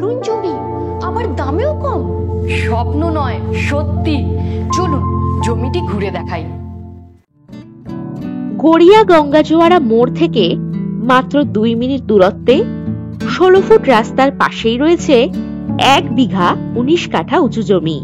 দারুণ জমি, আবার দামেও কম। স্বপ্ন নয়, সত্যি। চলুন জমিটি ঘুরে দেখাই। গড়িয়া গঙ্গাজোয়ারা মোড় থেকে মাত্র 2 মিনিট দূরত্বে 16 ফুট রাস্তার পাশেই রয়েছে 1 বিঘা 19 কাঠা উঁচু জমি।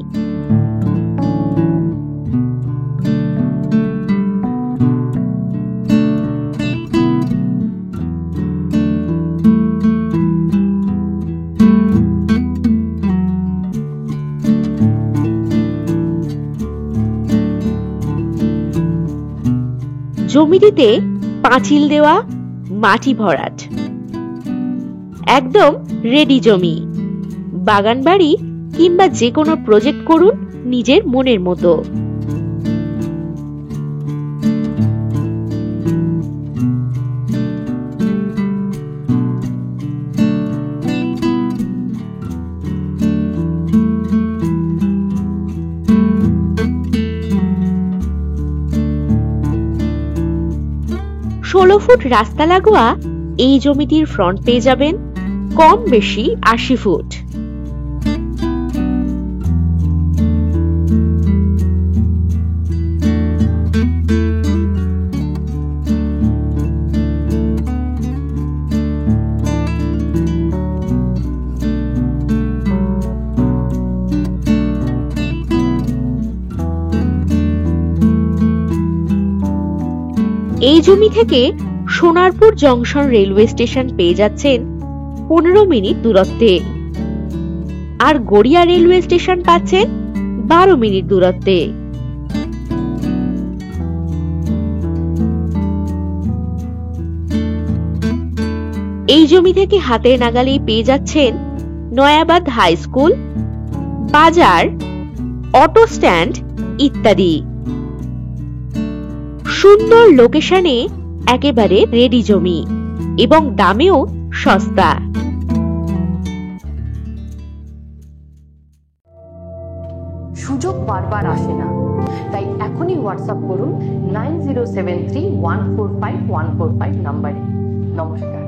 জমিটিতে পাঁচিল দেওয়া, মাটি ভরাট, একদম রেডি জমি। বাগান বাড়ি কিংবা যে কোনো প্রজেক্ট করুন নিজের মনের মতো। ষোলো ফুট রাস্তা লাগোয়া এই জমিটির ফ্রন্ট পেয়ে যাবেন কম বেশি 80 ফুট। এই জমি থেকে সোনারপুর জংশন রেলওয়ে স্টেশন পেয়ে যাচ্ছেন 15 মিনিট দূরত্বে, আর গড়িয়া রেলওয়ে স্টেশন পাচ্ছেন 12 মিনিট দূরত্বে। এই জমি থেকে হাতের নাগালেই পেয়ে যাচ্ছেন নয়াবাদ হাই স্কুল, বাজার, অটো স্ট্যান্ড ইত্যাদি। সুন্দর লোকেশনে একেবারে রেডি জমি এবং দামেও সস্তা। সুযোগ বারবার আসে না, তাই এখনই হোয়াটসঅ্যাপ করুন 9073145145 নম্বরে। নমস্কার।